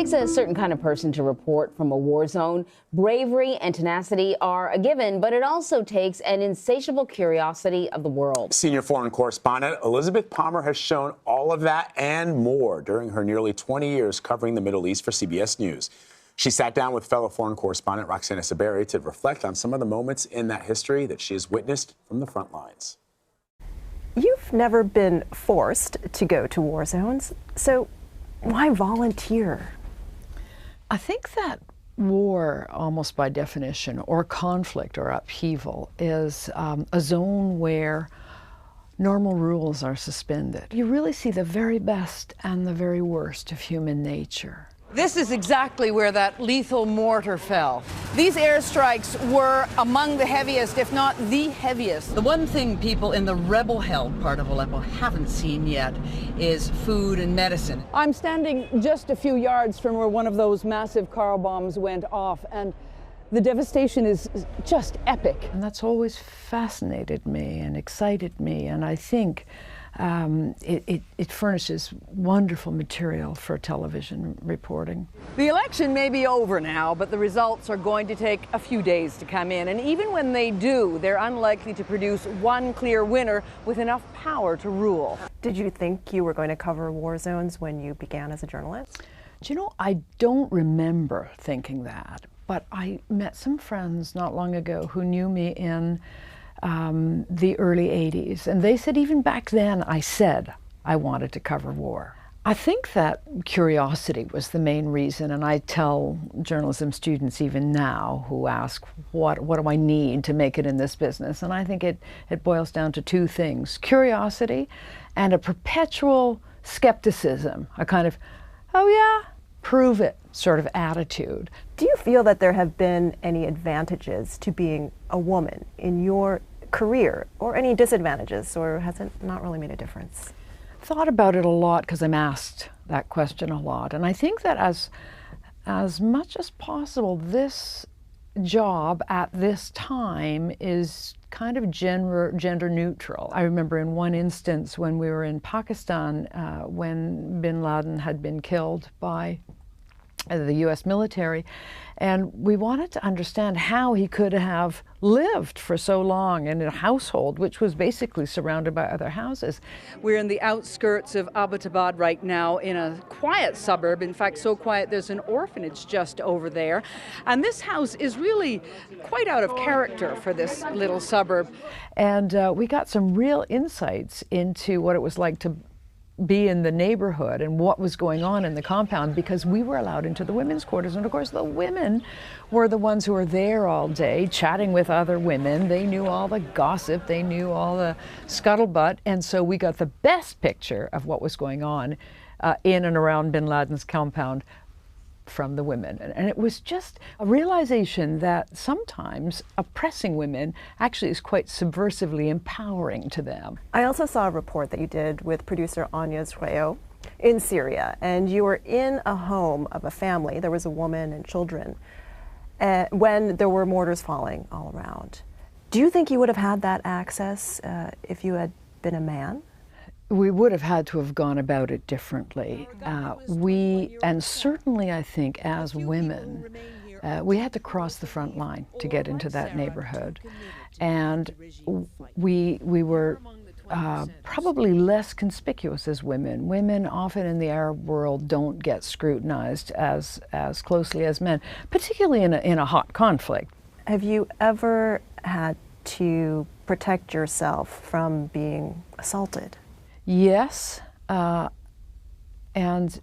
takes a certain kind of person to report from a war zone. Bravery and tenacity are a given, but it also takes an insatiable curiosity of the world. Senior foreign correspondent Elizabeth Palmer has shown all of that and more during her nearly 20 years covering the Middle East for CBS News. She sat down with fellow foreign correspondent Roxana Saberi to reflect on some of the moments in that history that she has witnessed from the front lines. You've never been forced to go to war zones, so why volunteer? I think that war, almost by definition, or conflict or upheaval, is a zone where normal rules are suspended. You really see the very best and the very worst of human nature. This is exactly where that lethal mortar fell. These airstrikes were among the heaviest, if not the heaviest. The one thing people in the rebel-held part of Aleppo haven't seen yet is food and medicine. I'm standing just a few yards from where one of those massive car bombs went off, and the devastation is just epic. And that's always fascinated me and excited me, and I think it furnishes wonderful material for television reporting. The election may be over now, but the results are going to take a few days to come in. And even when they do, they're unlikely to produce one clear winner with enough power to rule. Did you think you were going to cover war zones when you began as a journalist? Do you know, I don't remember thinking that, but I met some friends not long ago who knew me in the early 80s, and they said even back then I said I wanted to cover war. I think that curiosity was the main reason, and I tell journalism students even now who ask, what do I need to make it in this business? And I think it boils down to two things: curiosity and a perpetual skepticism, a kind of, oh yeah, prove it sort of attitude. Do you feel that there have been any advantages to being a woman in your career, or any disadvantages, or has it not really made a difference? Thought about it a lot because I'm asked that question a lot, and I think that as much as possible, this job at this time is kind of gender neutral. I remember in one instance when we were in Pakistan, when bin Laden had been killed by the U.S. military, and we wanted to understand how he could have lived for so long in a household which was basically surrounded by other houses. We're in the outskirts of Abbottabad right now, in a quiet suburb. In fact, so quiet there's an orphanage just over there. And this house is really quite out of character for this little suburb. And we got some real insights into what it was like to be in the neighborhood and what was going on in the compound, because we were allowed into the women's quarters, and of course the women were the ones who were there all day chatting with other women. They knew all the gossip, they knew all the scuttlebutt, and so we got the best picture of what was going on in and around bin Laden's compound from the women. And it was just a realization that sometimes oppressing women actually is quite subversively empowering to them. I also saw a report that you did with producer Anya Zrayo in Syria, and you were in a home of a family. There was a woman and children when there were mortars falling all around. Do you think you would have had that access if you had been a man? We would have had to have gone about it differently. And certainly I think as women, we had to cross the front line to get into that neighborhood. And we were probably less conspicuous as women. Women often in the Arab world don't get scrutinized as closely as men, particularly in a hot conflict. Have you ever had to protect yourself from being assaulted? Yes, and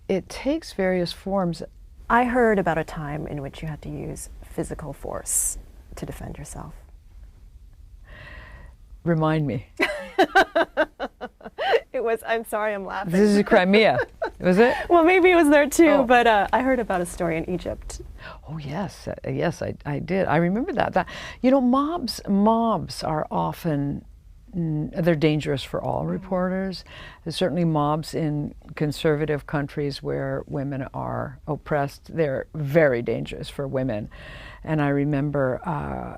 it takes various forms. I heard about a time in which you had to use physical force to defend yourself. Remind me. It was, I'm sorry, I'm laughing. This is Crimea, was it? Well, maybe it was there too, but I heard about a story in Egypt. Oh yes, yes, I did. I remember that. You know, mobs are often, they're dangerous for all reporters. There's certainly mobs in conservative countries where women are oppressed. They're very dangerous for women. And I remember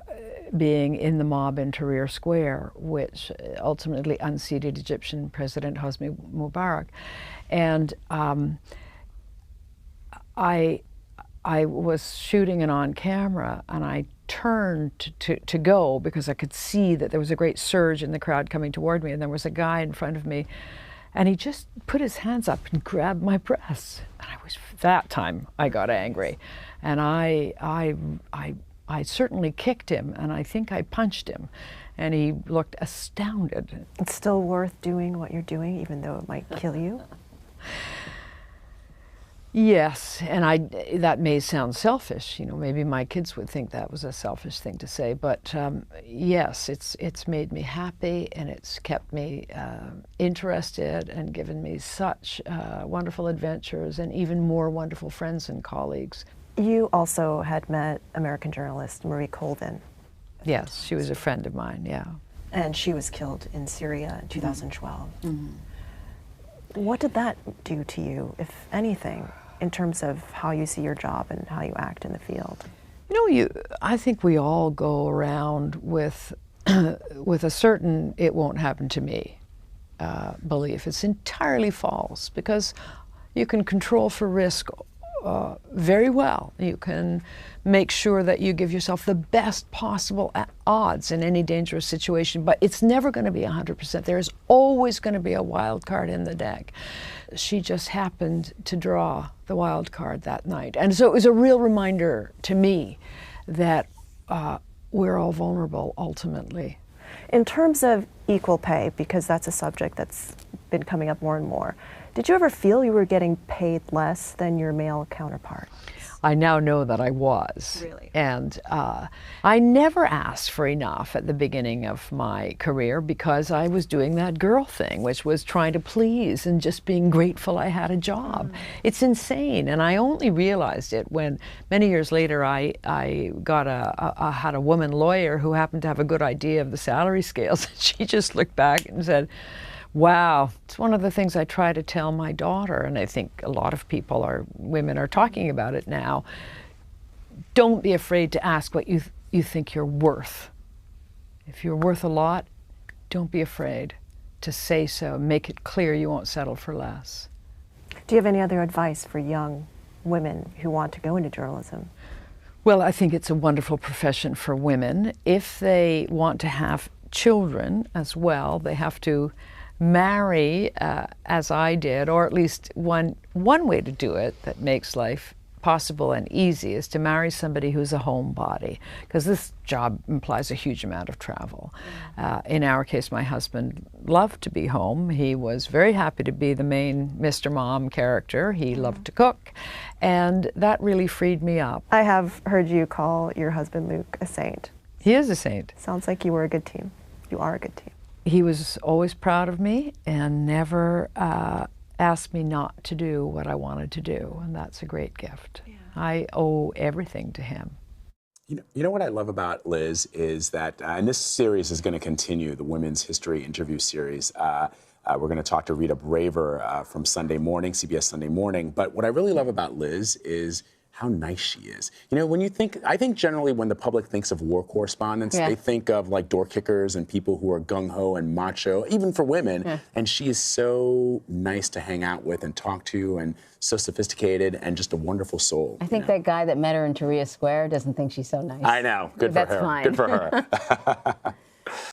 being in the mob in Tahrir Square, which ultimately unseated Egyptian President Hosni Mubarak. And I was shooting it on camera, and I turned to go because I could see that there was a great surge in the crowd coming toward me, and there was a guy in front of me, and he just put his hands up and grabbed my breasts. And that time I got angry, and I certainly kicked him, and I think I punched him, and he looked astounded. It's still worth doing what you're doing, even though it might kill you? Yes, and that may sound selfish. You know, maybe my kids would think that was a selfish thing to say, but yes, it's made me happy, and it's kept me interested and given me such wonderful adventures and even more wonderful friends and colleagues. You also had met American journalist Marie Colvin. Yes, she was a friend of mine, yeah. And she was killed in Syria in 2012. Mm-hmm. What did that do to you, if anything, in terms of how you see your job and how you act in the field? You know, I think we all go around with with a certain "it won't happen to me" belief. It's entirely false, because you can control for risk very well. You can make sure that you give yourself the best possible odds in any dangerous situation, but it's never going to be 100%. There is always going to be a wild card in the deck. She just happened to draw the wild card that night. And so it was a real reminder to me that we're all vulnerable ultimately. In terms of equal pay, because that's a subject that's been coming up more and more, did you ever feel you were getting paid less than your male counterparts? I now know that I was. Really? And I never asked for enough at the beginning of my career, because I was doing that girl thing, which was trying to please and just being grateful I had a job. It's insane, and I only realized it when many years later I had a woman lawyer who happened to have a good idea of the salary scales. She just looked back and said, "Wow, it's one of the things I try to tell my daughter," and I think a lot of women are talking about it now. Don't be afraid to ask what you think you're worth. If you're worth a lot, don't be afraid to say so. Make it clear you won't settle for less. Do you have any other advice for young women who want to go into journalism? Well, I think it's a wonderful profession for women. If they want to have children as well, they have to marry, as I did, or at least one way to do it that makes life possible and easy is to marry somebody who's a homebody, because this job implies a huge amount of travel. In our case, my husband loved to be home. He was very happy to be the main Mr. Mom character. He loved to cook, and that really freed me up. I have heard you call your husband Luke a saint. He is a saint. Sounds like you were a good team. You are a good team. He was always proud of me and never asked me not to do what I wanted to do, and that's a great gift. Yeah. I owe everything to him. You know what I love about Liz is that, and this series is going to continue, the Women's History interview series. We're going to talk to Rita Braver from Sunday Morning, CBS Sunday Morning. But what I really love about Liz is how nice she is. You know, I think generally when the public thinks of war correspondents, they think of like door kickers and people who are gung-ho and macho, even for women. Yeah. And she is so nice to hang out with and talk to, and so sophisticated and just a wonderful soul. I think that guy that met her in Tahrir Square doesn't think she's so nice. I know. Good for her. That's fine. Good for her.